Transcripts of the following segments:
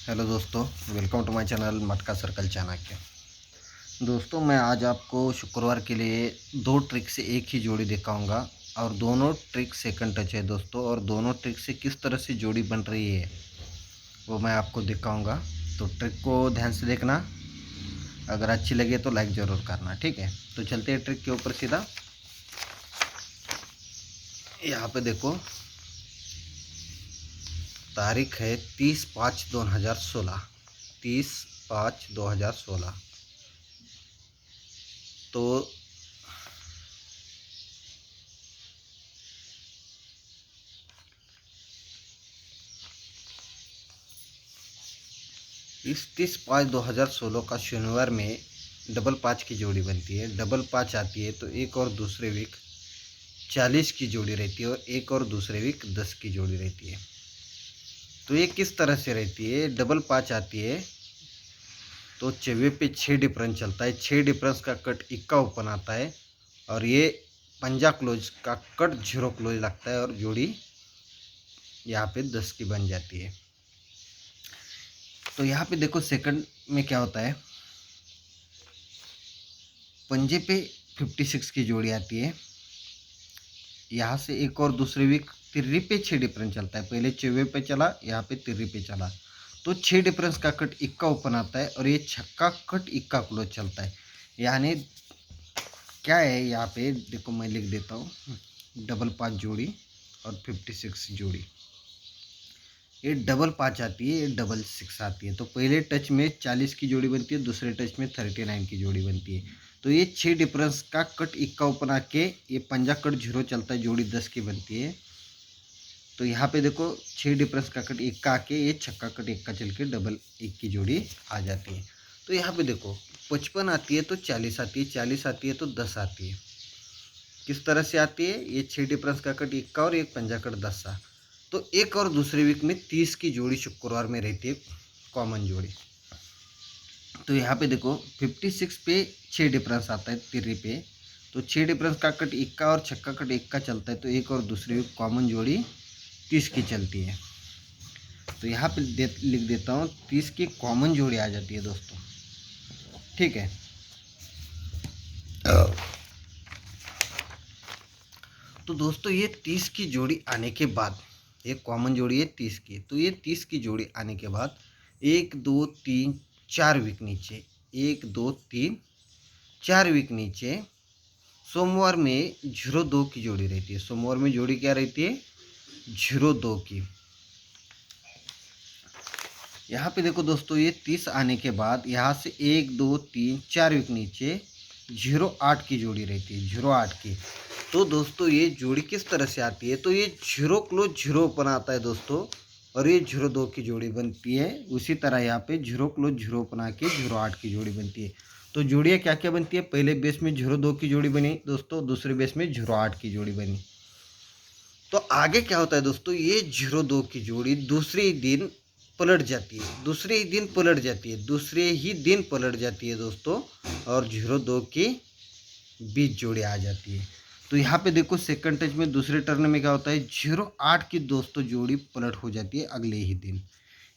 Hello दोस्तों, welcome to my channel मटका circle Chanakya. दोस्तों, मैं आज आपको शुक्रवार के लिए दो ट्रिक से एक ही जोड़ी दिखाऊंगा और दोनों ट्रिक सेकंड टच है दोस्तों, और दोनों ट्रिक से किस तरह से जोड़ी बन रही है वो मैं आपको दिखाऊंगा। तो ट्रिक को ध्यान से देखना, अगर अच्छी लगे तो लाइक ज़रूर करना, ठीक है। तो चलते हैं ट्रिक के ऊपर सीधा। यहाँ पे देखो, तारीख है 30/5/2016, 30/5/2016। तो इस 30/5/2016 का शनिवार में डबल 5 की जोड़ी बनती है। डबल 5 आती है तो एक और दूसरे वीक 40 की जोड़ी रहती है, और एक और दूसरे वीक 10 की जोड़ी रहती है। तो ये किस तरह से रहती है? डबल 5 आती है तो चौवे पे 6 डिफरेंस चलता है, 6 डिफरेंस का कट इक्का ओपन आता है, और ये पंजा क्लोज का कट 0 क्लोज लगता है, और जोड़ी यहाँ पे 10 की बन जाती है। तो यहाँ पे देखो सेकंड में क्या होता है, पंजे पे 56 की जोड़ी आती है। यहाँ से एक और दूसरे वीक तिर्री पे 6 डिफरेंस चलता है, पहले चौवे पे चला, यहाँ पे तिर्री पे चला, तो 6 डिफरेंस का कट इक्का ओपन आता है, और ये छक्का कट इक्का क्लोज चलता है। यानी क्या है, यहाँ पे देखो मैं लिख देता हूँ, डबल 5 जोड़ी और 56 जोड़ी। ये डबल 5 आती है, ये डबल 6 आती है। तो पहले टच में 40 की जोड़ी बनती है, दूसरे टच में 39 की जोड़ी बनती है। तो ये 6 डिफरेंस का कट इक्का ओपन आके ये पंजा कट 0 चलता है, जोड़ी 10 की बनती है। तो यहाँ पे देखो 6 डिफरेंस का कट इक्का आके ये छक्का कट इक्का चल के डबल 1 की जोड़ी आ जाती है। तो यहाँ पे देखो 55 आती है तो 40 आती है, 40 आती है तो 10 आती है। किस तरह से आती है? ये 6 डिफरेंस का कट इक्का और एक पंजा कट 10 सा। तो एक और दूसरे वीक में 30 की जोड़ी शुक्रवार में रहती है, कॉमन जोड़ी। तो यहाँ पे देखो 56 पे 6 डिफरेंस आता है तिर्री पे, तो 6 डिफरेंस का कट इक्का और छक्का कट इक्का चलता है, तो एक और दूसरे वीक कॉमन जोड़ी 30 की चलती है। तो यहाँ पे लिख देता हूँ 30 की कॉमन जोड़ी आ जाती है दोस्तों, ठीक है। तो दोस्तों ये 30 की जोड़ी आने के बाद, एक कॉमन जोड़ी है 30 की, तो ये 30 की जोड़ी आने के बाद 1 2 3 4 वीक नीचे, 1 2 3 4 वीक नीचे सोमवार में 0 2 की जोड़ी रहती है। सोमवार में जोड़ी क्या रहती है? 0 2 की। यहाँ पे देखो दोस्तों, ये 30 आने के बाद यहाँ से 1 2 3 4 वीक नीचे 0 8 की जोड़ी रहती है, 0 8 की। तो दोस्तों ये जोड़ी किस तरह से आती है? तो ये 0 क्लोज 0 ओपन आता है दोस्तों, और ये 0 2 की जोड़ी बनती है। उसी तरह यहाँ पे 0 क्लोज 0 ओपन आके 0 8 की जोड़ी बनती है। तो जोड़ियाँ क्या क्या बनती है? पहले बेस में 0 2 की जोड़ी बनी दोस्तों, दूसरे बेस में 0 8 की जोड़ी बनी। तो आगे क्या होता है दोस्तों, ये 0 2 की जोड़ी दूसरे ही दिन पलट जाती है, दूसरे ही दिन पलट जाती है, दूसरे ही दिन पलट जाती है दोस्तों, और 0 2 की 20 जोड़ी आ जाती है। तो यहाँ पे देखो सेकंड टच में दूसरे टर्न में क्या होता है, 0 8 की दोस्तों जोड़ी पलट हो जाती है अगले ही दिन।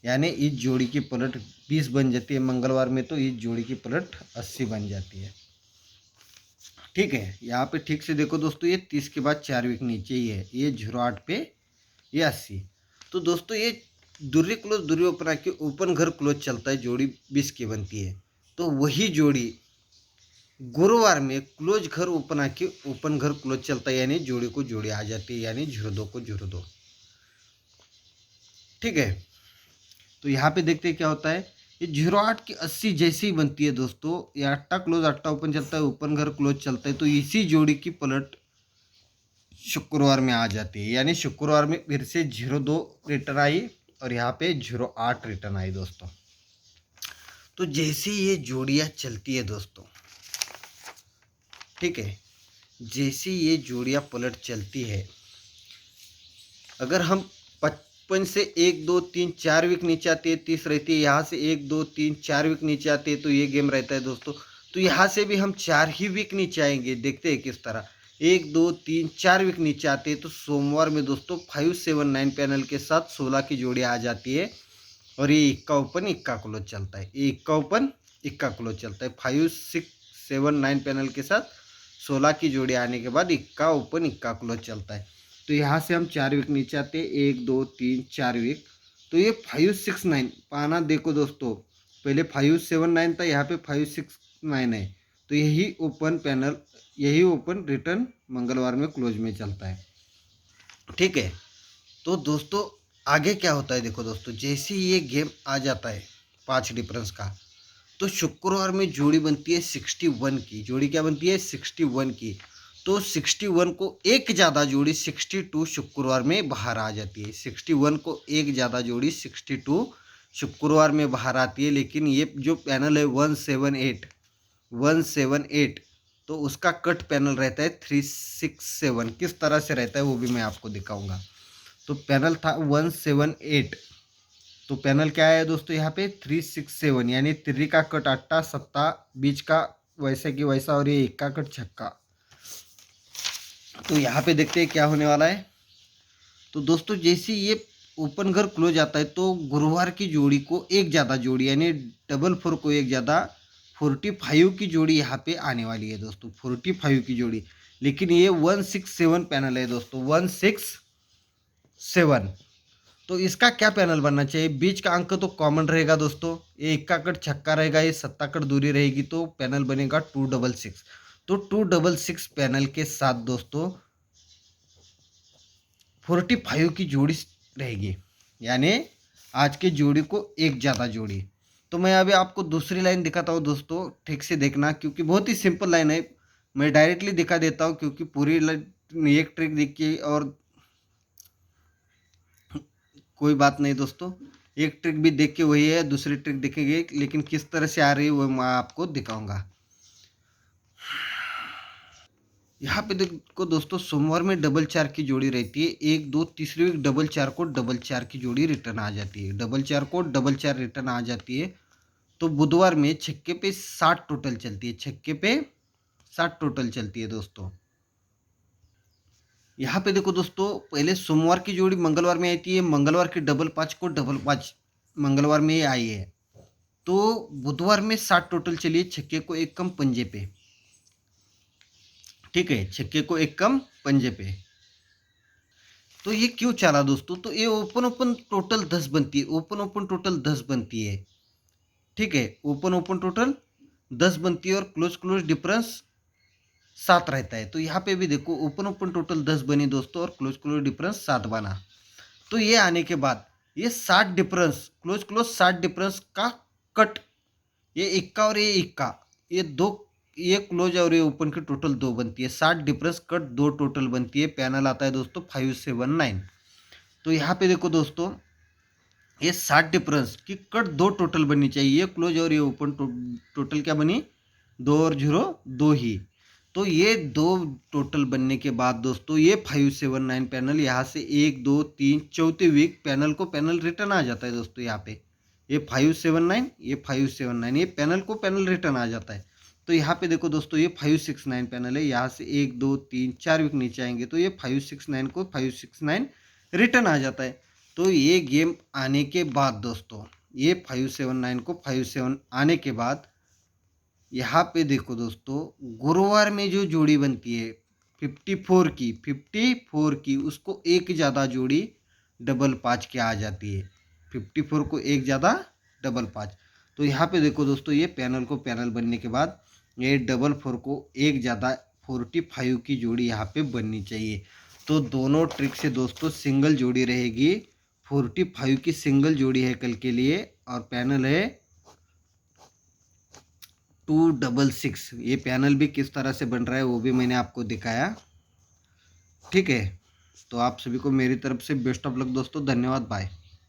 यानी इस जोड़ी की पलट 20 बन जाती है मंगलवार में, तो इस जोड़ी की पलट 80 बन जाती है, ठीक है। यहाँ पे ठीक से देखो दोस्तों, ये 30 के बाद 4 वीक नीचे ही है, ये 0 8 पे ये 80। तो दोस्तों ये दूरी क्लोज दूरी ओपन आके ओपन घर क्लोज चलता है, जोड़ी 20 की बनती है। तो वही जोड़ी गुरुवार में क्लोज घर ओपन आके ओपन घर क्लोज चलता है, यानी जोड़ी को जोड़ी आ जाती है, यानी 0 2 को 0 2, ठीक है। तो यहाँ पे देखते हैं क्या होता है, ये 0 8 की 80 जैसे ही बनती है दोस्तों, ये अट्टा क्लोज अट्टा ओपन चलता है, ओपन घर क्लोज चलता है, तो इसी जोड़ी की पलट शुक्रवार में आ जाती है। यानी शुक्रवार में फिर से 0 2 रिटर्न आई, और यहाँ पे 0 8 रिटर्न आई दोस्तों। तो जैसे ये जोड़ियाँ चलती है दोस्तों, ठीक है, जैसे ये जोड़ियाँ पलट चलती है, अगर हम 55 से 1 2 3 4 वीक नीचे आती है 30 रहती है, यहाँ से 1 2 3 4 वीक नीचे आती है, तो ये गेम रहता है दोस्तों। तो यहाँ से भी हम 4 ही वीक नीचे आएंगे, देखते हैं किस तरह। 1 2 3 4 वीक नीचे आते हैं, तो सोमवार में दोस्तों 5 7 9 पैनल के साथ 16 की जोड़ी आ जाती है, और ये इक्का ओपन इक्का क्लोज चलता है, ये इक्का ओपन इक्का क्लोज चलता है। 5 6 7 9 पैनल के साथ 16 की जोड़ी आने के बाद इक्का ओपन इक्का क्लोज चलता है। तो यहाँ से हम 4 वीक नीचे आते हैं, 1 2 3 4 वीक। तो ये 5 6 9 पाना देखो दोस्तों, पहले 5 7 9 था, यहाँ पे 5 6 9 है। तो यही ओपन पैनल, यही ओपन रिटर्न मंगलवार में क्लोज में चलता है। ठीक है, तो दोस्तों आगे क्या होता है, देखो दोस्तों, जैसे ये गेम आ जाता है 5 डिफरेंस का, तो शुक्रवार में जोड़ी बनती है 61 की। जोड़ी क्या बनती है? 61 की। तो 61 को एक ज़्यादा जोड़ी 62 शुक्रवार में बाहर आ जाती है। 61 को एक ज़्यादा जोड़ी 62 शुक्रवार में बाहर आती है। लेकिन ये जो पैनल है 178 तो उसका कट पैनल रहता है 367। किस तरह से रहता है वो भी मैं आपको दिखाऊंगा। तो पैनल था 178, तो पैनल क्या है दोस्तों यहाँ पे 367, यानी 3 का कट 8 7 बीच का वैसे की वैसा, और ये 1 का कट छक्का। तो यहाँ पे देखते हैं क्या होने वाला है। तो दोस्तों जैसे ये ओपन घर क्लोज आता है तो गुरुवार की जोड़ी को एक ज़्यादा जोड़ी यानी 4 को एक ज़्यादा 45 की जोड़ी यहाँ पे आने वाली है दोस्तों, 45 की जोड़ी। लेकिन ये 167 पैनल है दोस्तों, 167। तो इसका क्या पैनल बनना चाहिए? बीच का अंक तो कॉमन रहेगा दोस्तों, ये 1 का कट छक्का रहेगा, ये 7 कट दूरी रहेगी, तो पैनल बनेगा 266। तो 266 पैनल के साथ दोस्तों 45 की जोड़ी रहेगी, यानी आज के जोड़ी को एक ज़्यादा जोड़ी। तो मैं अभी आपको दूसरी लाइन दिखाता हूँ दोस्तों, ठीक से देखना, क्योंकि बहुत ही सिंपल लाइन है। मैं डायरेक्टली दिखा देता हूँ, क्योंकि पूरी लाइन एक ट्रिक देखिए और कोई बात नहीं दोस्तों, एक ट्रिक भी देख के वही है, दूसरी ट्रिक देखेंगे, लेकिन किस तरह से आ रही है वो मैं आपको दिखाऊंगा। यहाँ पे देखो दोस्तों, सोमवार में डबल 4 की जोड़ी रहती है, 1 2 तीसरी वीक डबल 4 को डबल 4 की जोड़ी रिटर्न आ जाती है, डबल 4 को डबल 4 रिटर्न आ जाती है। तो बुधवार में छक्के पे 60 टोटल चलती है, छक्के पे 60 टोटल चलती है दोस्तों। यहाँ पे देखो दोस्तों, पहले सोमवार की जोड़ी मंगलवार में आई थी, मंगलवार की डबल 5 को डबल 5 मंगलवार में आई है। तो बुधवार में 60 टोटल चली है, छक्के को एक कम पंजे पे। ठीक है, छक्के को एक कम पंजे पे। तो ये क्यों चला दोस्तों? तो ये ओपन ओपन टोटल 10 बनती है, ओपन ओपन टोटल 10 बनती है। ठीक है, ओपन ओपन टोटल 10 बनती है और क्लोज क्लोज डिफरेंस 7 रहता है। तो यहाँ पे भी देखो, ओपन ओपन टोटल 10 बनी दोस्तों और क्लोज क्लोज डिफरेंस 7 बना। तो ये आने के बाद ये 60 डिफरेंस, क्लोज क्लोज 60 डिफरेंस का कट, ये इक्का और ये इक्का, ये दो, ये क्लोज और ये ओपन की टोटल 2 बनती है, 60 डिफरेंस कट 2 टोटल बनती है। पैनल आता है दोस्तों 579। तो यहाँ पे देखो दोस्तों, ये 60 डिफरेंस की कट 2 टोटल बननी चाहिए, ये क्लोज और ये ओपन टोटल क्या बनी? 2 और 0 2 ही। तो ये 2 टोटल बनने के बाद दोस्तों ये 579 पैनल यहाँ से 1 2 3 चौथे वीक पैनल को पैनल रिटर्न आ जाता है दोस्तों। यहाँ पे ये 579, ये 579, ये पैनल को पैनल रिटर्न आ जाता है। तो यहाँ पे देखो दोस्तों, ये 569 पैनल है, यहाँ से 1 2 3 4 वीक नीचे आएंगे तो ये 569 को 569 रिटर्न आ जाता है। तो ये गेम आने के बाद दोस्तों, ये 579 को 57 आने के बाद यहाँ पे देखो दोस्तों, गुरुवार में जो जोड़ी बनती है 54 की उसको एक ज़्यादा जोड़ी डबल 5 के आ जाती है, 54 को एक ज़्यादा डबल 5। तो यहाँ पे देखो दोस्तों, ये पैनल को पैनल बनने के बाद ये डबल 4 को एक ज़्यादा 45 की जोड़ी यहाँ पे बननी चाहिए। तो दोनों ट्रिक से दोस्तों सिंगल जोड़ी रहेगी, 45 की सिंगल जोड़ी है कल के लिए, और पैनल है 266। ये पैनल भी किस तरह से बन रहा है वो भी मैंने आपको दिखाया। ठीक है, तो आप सभी को मेरी तरफ से बेस्ट ऑफ लक दोस्तों, धन्यवाद, बाय।